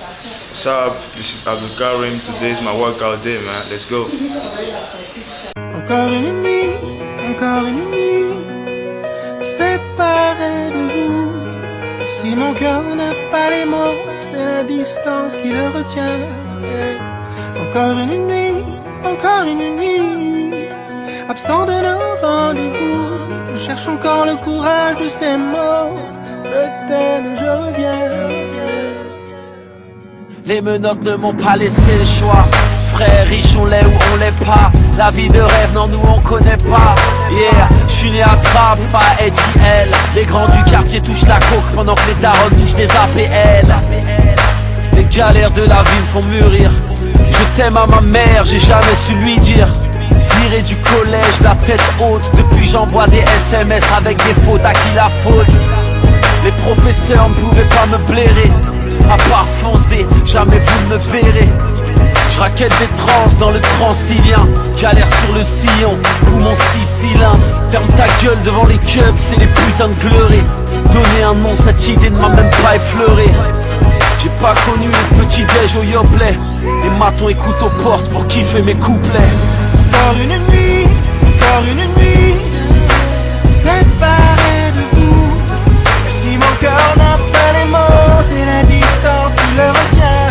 What's up? This is Abdul Karim. Today is my workout day, man. Let's go. Encore une nuit, séparée de vous. Si mon cœur n'a pas les mots, c'est la distance qui le retient. Encore une nuit, absent de nos rendez-vous. Je cherche encore le courage de ces mots. Je t'aime, je reviens. Les menottes ne m'ont pas laissé le choix. Frère riche, on l'est ou on l'est pas. La vie de rêve, non, nous on connaît pas. Yeah, j'suis né à Trappes, pas AGL. Les grands du quartier touchent la coke pendant que les darons touchent les APL. Les galères de la vie me font mûrir. Je t'aime à ma mère, j'ai jamais su lui dire. Viré du collège, la tête haute. Depuis j'envoie des SMS avec des fautes, à qui la faute? Les professeurs ne pouvaient pas me blairer. À part foncer, jamais vous ne me verrez. Je raquette des trans dans le transilien. Galère sur le sillon, poumon 6 cylindres. Ferme ta gueule devant les cubs, c'est les putains de gleurés. Donner un nom, cette idée ne m'a même pas effleuré. J'ai pas connu les petits déj au Yoplait. Les matons et couteaux portes pour kiffer mes couplets. Encore une nuit, séparée de vous. Si mon cœur n'a pas les mots, c'est la distance qui le retient.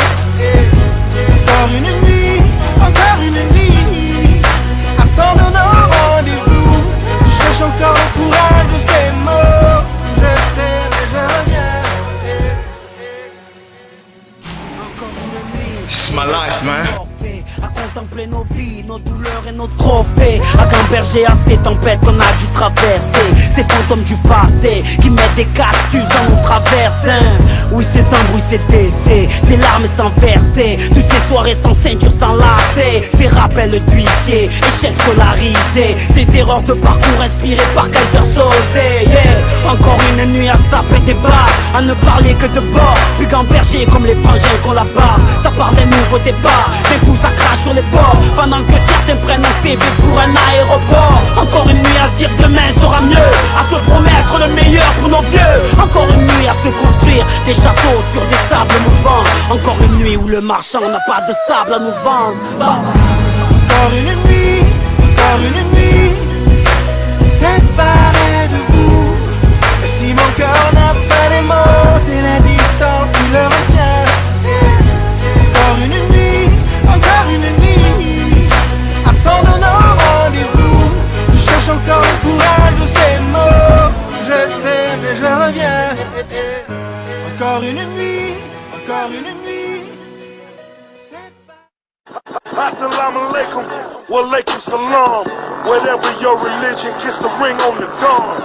Encore une nuit, absent de nos rendez-vous. Je cherche encore le courage de ces mots. Je t'aime et je reviens. Encore une nuit. This is my life, man. À contempler nos vies, nos douleurs et nos trophées. À gamberger à ces tempêtes qu'on a dû traverser. Ces fantômes du passé qui mettent des cactus dans nos traverses. Oui c'est embrouilles, c'est décès, ces larmes sans verser. Toutes ces soirées sans ceinture, sans lacets. Ces rappels d'huissier, échecs scolarisés. Ces erreurs de parcours inspirées par Kaiser Soze. Yeah. Encore une nuit à se taper des barres, à ne parler que de bord. Puis gamberger comme les frangins qu'on la barre. Ça part d'un nouveau départ, des coups ça crache sur les bords. Pendant que certains prennent un CV pour un aéroport. Encore une nuit à se dire demain sera mieux, à se promettre le meilleur pour nos vieux. Encore une nuit à se construire des châteaux sur des sables mouvants. Encore une nuit où le marchand n'a pas de sable à nous vendre. Encore une nuit, séparée de vous. Si mon cœur n'a pas les mots, c'est la distance qui le retient. Encore une nuit, absent de nos rendez-vous. Je cherche encore le courage de ces mots. Je t'aime et je reviens. Encore une nuit, Assalamu alaikum, wa alaikum salam. Whatever your religion, kiss the ring on the dawn.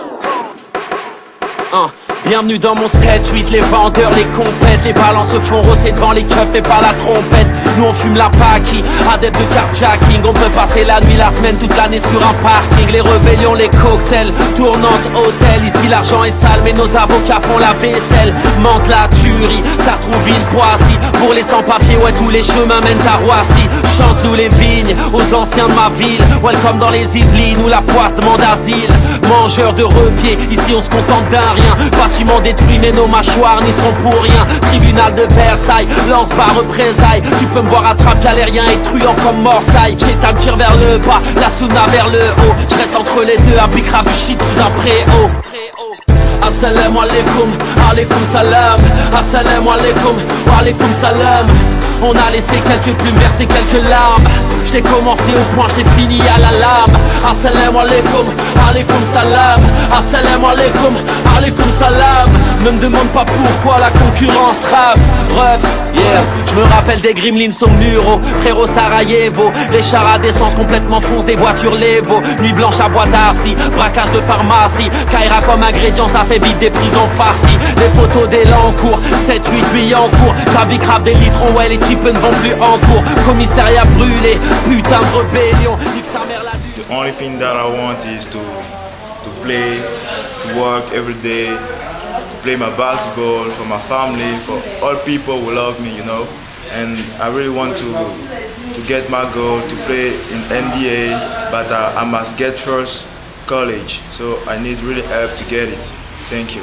Bienvenue dans mon 7-8, les vendeurs, les compètes. Les ballons se font rosser devant les keufs et pas la trompette. Nous on fume la paki, adepte de carjacking. On peut passer la nuit, la semaine, toute l'année sur un parking. Les rébellions, les cocktails, tournantes, hôtels. Ici l'argent est sale mais nos avocats font la vaisselle. Mente la tuerie, ça retrouve ville Poissy. Pour les sans-papiers, ouais tous les chemins mènent à Roissy. Chante nous les vignes, aux anciens de ma ville. Welcome dans les Yvelines où la poisse demande asile. Mangeurs de repieds, ici on se contente d'un rien. Bâtiments détruits mais nos mâchoires n'y sont pour rien. Tribunal de Versailles, lance par représailles. Tu peux me voir à trappe galérien et truand comme Morsaille. J'éteins tire vers le bas, la Sunna vers le haut. Je reste entre les deux, un pic rabuchit sous un préau. Assalamu alaikum, alaikum salam. Assalamu alaikum, wa alaikum salam. On a laissé quelques plumes verser quelques larmes. J't'ai commencé au point, j't'ai fini à la lame. Assalamu alaikum, alaikum salam. Assalamu alaikum, alaikum salam. Ne me demande pas pourquoi la concurrence rave. Bref, yeah, je me rappelle des gremlins au Muro, frérot Sarajevo. Les chars à d'essence complètement foncent, des voitures Levo. Nuit blanche à Boîte d'Arcy, braquage de pharmacie. Kaira comme ingrédient, ça fait vite des prisons farcies. Les poteaux des Lancourt, 7-8 billes en cours. Trabic rap des litrons, ouais les types ne vont plus en cours. Commissariat brûlé, putain de rébellion. Nique sa mère la nuit. The only thing that I want is to play, to work every day, to play my basketball for my family, for all people who love me, you know. And I really want to get my goal to play in NBA, but I must get first college, so I need really help to get it. Thank you.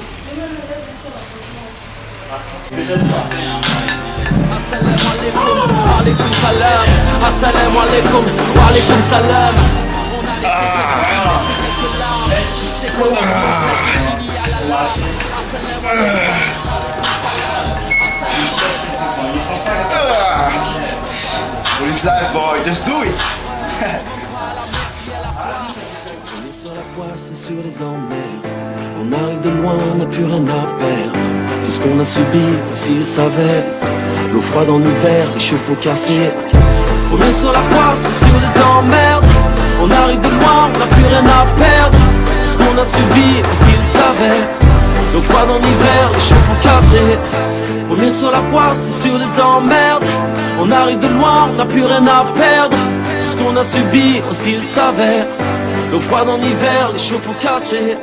alaikum, wa alaikum salam. Assalamu alaikum, wa alaikum salam. On a laissé quelques larmes. J'ai commencé à fini à la lame. Assalamu alaikum. Police life, boy, just do it. On est sur la poisse et sur les emmerdes. On arrive de loin, on n'a plus rien à perdre. Tout ce qu'on a subi, s'ils savaient. L'eau froide en hiver, les chauffe-eau cassés. On est sur la poisse et sur les emmerdes. On arrive de loin, on n'a plus rien à perdre. Tout ce qu'on a subi, s'ils savaient. L'eau froide en hiver, les chauffe-eau cassés. On est sur la poisse et sur les emmerdes. On arrive de loin, on n'a plus rien à perdre. Tout ce qu'on a subi, s'ils savaient. L'eau froide en hiver, les chauffe-eau cassés.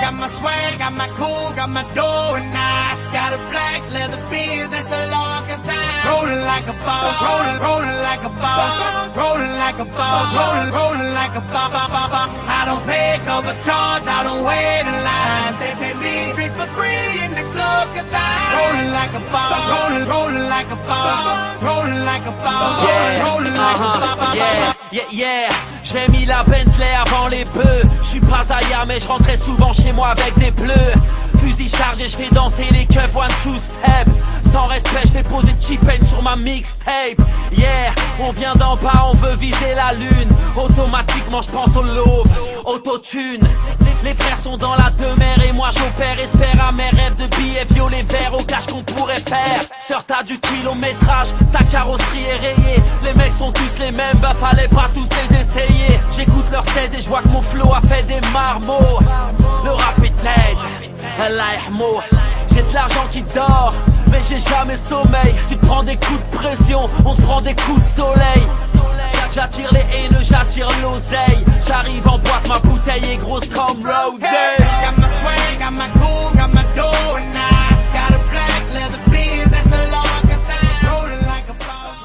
Got my swag, got my cool, got my dough, and I got a black leather beard that's a long sign. Rolling like a boss, rolling like a boss, rolling like a boss, rolling like a boss. I don't pay cover charge, I don't wait in line. They pay me drinks for free in the club, cause I'm rolling like a boss, rolling like a boss, rolling like a boss, rolling like a boss. Yeah, j'ai mis la Bentley avant les bœufs. J'suis pas Zaya mais j'rentrais souvent chez moi avec des bleus. Fusil chargé, j'fais danser les keufs one two step. Sans respect, j'fais poser Chipen sur ma mixtape. Yeah, on vient d'en bas, on veut viser la lune. Automatiquement j'pense au love, autotune. Les frères sont dans la demeure et moi j'opère. Espère à mes rêves de billets violets verts au cash qu'on pourrait faire. Sœur t'as du kilométrage, ta carrosserie est rayée. Les mecs sont tous les mêmes, bah fallait pas tous les essayer. J'écoute leurs 16 et je vois que mon flow a fait des marmots. Le rap est dead, Allah yahmou. J'ai de l'argent qui dort, mais j'ai jamais sommeil. Tu te prends des coups de pression, on se prend des coups de soleil. J'attire les haineux, j'attire l'oseille. J'arrive en boîte, ma bouteille est grosse comme Rose. Got my swag, got my cool, got my dough, and I got a black leather beard that's a long sign. Rolling like a boss.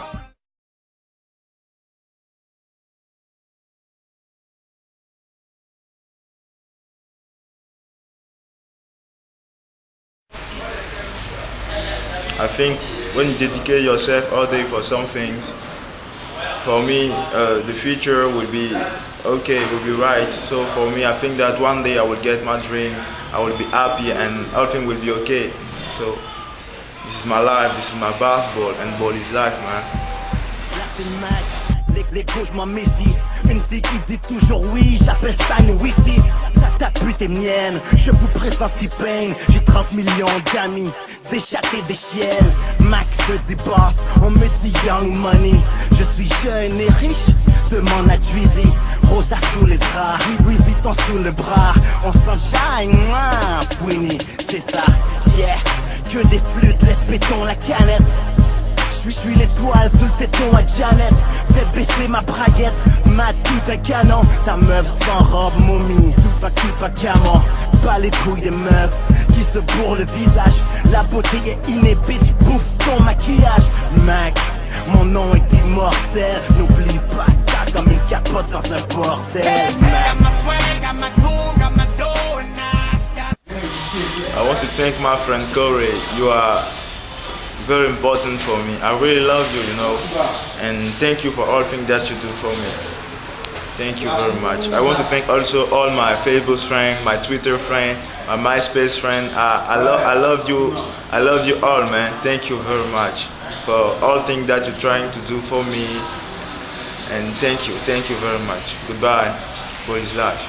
I think when you dedicate yourself all day for some things, for me, the future will be okay, will be right. So for me, I think that one day I will get my dream, I will be happy, and everything will be okay. So this is my life, this is my basketball, and ball is life, man. Là c'est Mac, les gros je m'en méfie. Une fille qui dit toujours oui, j'appelle ça une wifi. Ta pute est mienne, je vous présente T-Pain. J'ai 30 millions d'amis, des chats et des chiennes. Max se dit boss, on me dit young money. Je suis jeune et riche, demande à Dweezy. Rosa sous les draps, Louis Vuitton sous le bras. On s'enjaille, Fouini, c'est ça, yeah. Que des flûtes, laisse béton la canette. Je suis l'étoile sous le téton à Janet. Fais baisser ma braguette, ma tout un canon. Ta meuf sans robe, momie, tout un camon. Pas les couilles des meufs qui se bourrent le visage. La beauté est innée, bitch, bouffe ton maquillage. Mac, mon nom est immortel. N'oublie pas ça comme une capote dans un bordel. Got my swag, got my cool, got my dough, and I want to thank my friend Corey. You are very important for me. I really love you, you know, and thank you for all things that you do for me. Thank you very much. I want to thank also all my Facebook friends, my Twitter friend, my MySpace friend. I love you all, man. Thank you very much for all things that you're trying to do for me, and thank you very much. Goodbye. Boys life.